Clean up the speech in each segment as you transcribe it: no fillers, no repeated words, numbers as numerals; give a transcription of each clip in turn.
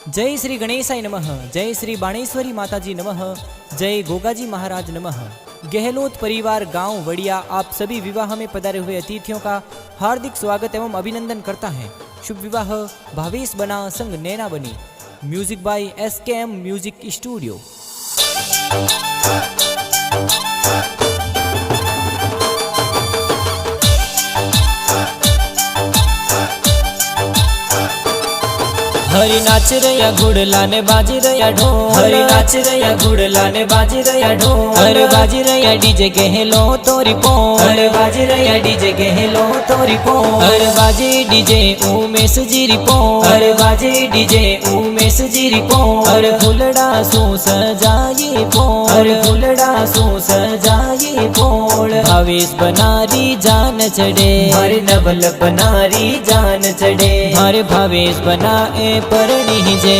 जय श्री गणेशाय नमः। जय श्री बाणेश्वरी माताजी नमः। जय गोगाजी महाराज नमः। गहलोत परिवार गांव वड़िया आप सभी विवाह में पधारे हुए अतिथियों का हार्दिक स्वागत एवं अभिनंदन करता है। शुभ विवाह भावेश बना संग नैना बनी। Music by SKM music studio. हरी नाच रया घुड़ला ने बाजी रया ढोल। हरी नाच रया घुड़ला ने बाजी रया ढोल। अरे बाजी रया डीजे कहलो तोरी पोल। अरे बाजी रया डीजे कहलो तोरी पोल। अरे बाजी डीजे उमेश जीरी पोल। अरे बाजी डीजे उमेश जीरी पोल। अरे फुलड़ा सो सजाई पोल। अरे फुलड़ा सो सजाई पोल। भावेश बनारी जान चढ़े। हरे नवल बनारी जान चढ़े। हरे भावेश बनाए परणी जे।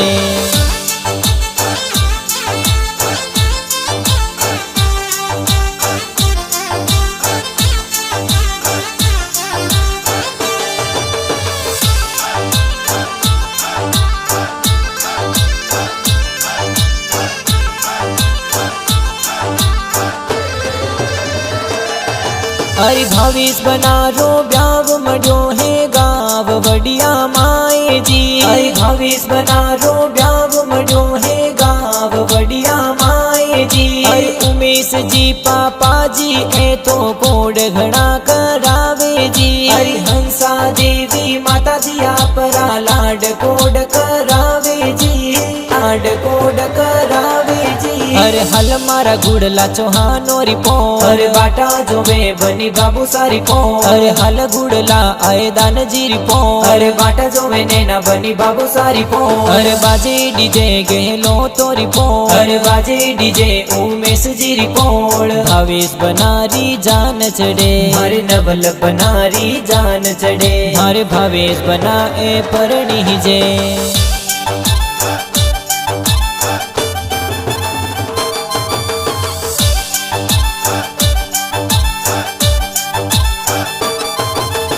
हरि भावेश बनारो ब्याव मड्यो है गाव वडिया माए जी। हरि भावेश बनारो ब्याव मड्यो है गाव वडिया माए जी। हरि उमेश जी पापा जी ए तो कोड घड़ा करावे जी। हरि हंसा देवी माता जी आपरा लाड कोड करावे जी। लाड कोड करावे जी। अरे हल मारा गुड़ला चौहानो रिपो। अरे बाटा जो वे बनी बाबू सारी पो। अरे हल गुड़ला आए दान जी रिपो। अरे बाटा जो वे नैना बनी बाबू सारी पो। अरे बाजे डीजे गहलो तोरी पो। अरे बाजे डीजे उमेश जी रिपोल। भावेश बनारी जान चढ़े। हरे नवल बनारी जान चढ़े। हरे भावेश बनाए परणी जे।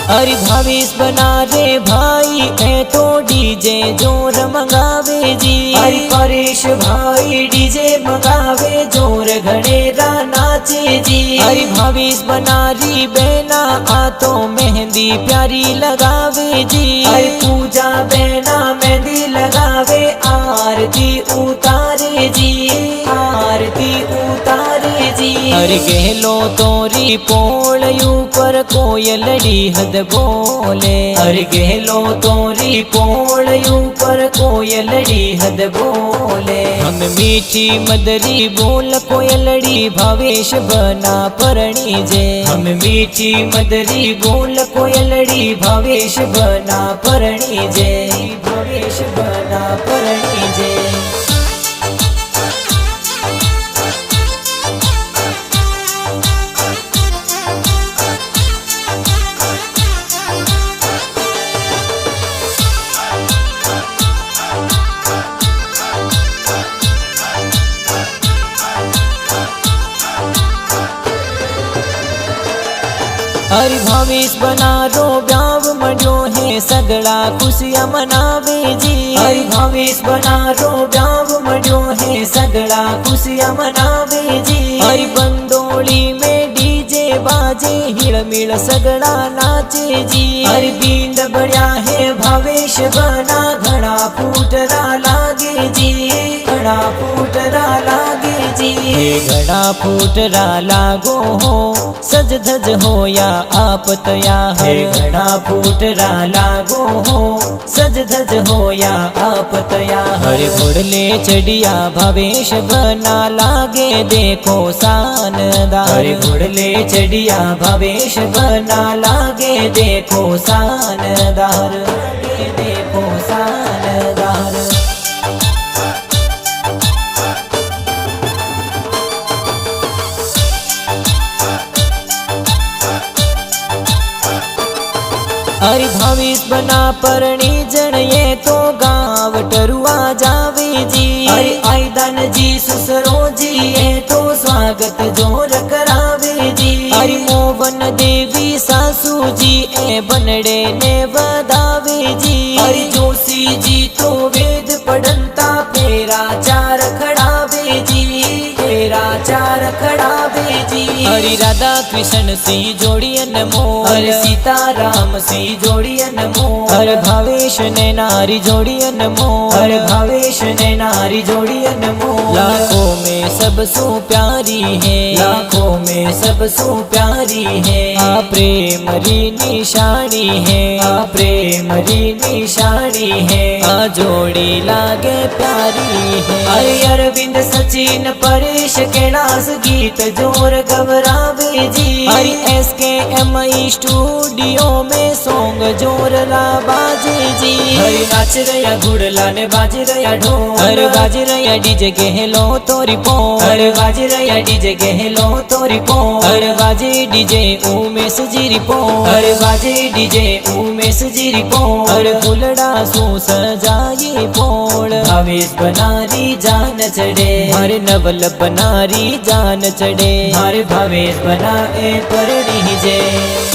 हरि भावेश बना रे भाई ए तो डीजे जोर मंगावे जी। हरि परेश भाई डीजे मंगावे जोर घड़ेरा नाचे जी। हरि भावेश बना री बेना आ तो मेहंदी प्यारी लगावे जी। हरि पूजा बेना मेहंदी लगावे आरती उतारे जी। आरती उतारे जी। हरि गहलो तोरी पोल ऊपर कोयलड़ी हद बोले। हरि गहलो तोरी पोल ऊपर कोयलड़ी हद बोले। हम मीठी मदरी बोल कोयलड़ी भावेश बना परणी जे। हम मीठी मदरी बोल कोयलड़ी भावेश बना परणी जे। भावेश बना परणी जे। हरि भावेश बनारो ब्याव मड्यो है सगड़ा खुशियां मनावे जी। हरि भावेश बनारो ब्याव मड्यो है सगड़ा खुशियां मनावे जी। हरि बंदोली में डीजे बाजे हिलमिल सगड़ा नाचे जी। हरि बींद बढ़िया है भावेश बना घड़ा फूटरा लागे जी। घड़ा फूटरा लागे जी। घड़ा फूटरा लागो हो सज धज हो या आप तया है। घड़ा फूटरा लागो हो सज धज हो या आप तया। हरे घोड़ले चढ़िया भावेश बना लागे देखो शानदार। हरे घोड़ले चढ़िया भावेश बना लागे देखो शानदार। देखो शानदार। हरि भावेश बना परणी जन ये तो गाँव टरुआ जावे जी। हरि आईदान जी सुसरो जी ये तो स्वागत जोर करावे जी। हरि मोहन देवी सासू जी ए बनड़े ने बदावे जी। हरि जोशी जी तो वेद पढ़ रंता फेरा चार खड़ावे जी, फेरा चार खड़ावे जी। हरि राधा कृष्ण सी जोड़ी अनमोल, हर सीता राम सी जोड़ी अनमोल, हर भावेश ने नारी जोड़ी अनमोल, हर भावेश ने नारी जोड़ी अनमोल। लाखों में सबसु प्यारी है, लाखों में सबसु प्यारी है, आ प्रेम री निशानी है, आ प्रेम री निशानी है, आ जोड़ी लागे प्यारी है। अरे अरविंद सचिन परेश के नास गीत जोर घबरावे जी, अरे SKMI स्टूडियो में सॉन्ग जोर ला बाजे जी। हरे नाच रहा घुड़ला ने बाज रहा ढोल, हरे बाज रहा डीजे के हेलो तोरी पो, हरे बाज रहा डीजे के हेलो तोरी पो, हरे बाजे डीजे उमेश जीरी पो, हरे बाजे डीजे उमेश जीरी पो, हरे फुलड़ा सू सजाई पोड़। भावेश बनारी जान चढ़े, हरे नवल बनारी जान चढ़े, हरे भावेश बनाए पर जे।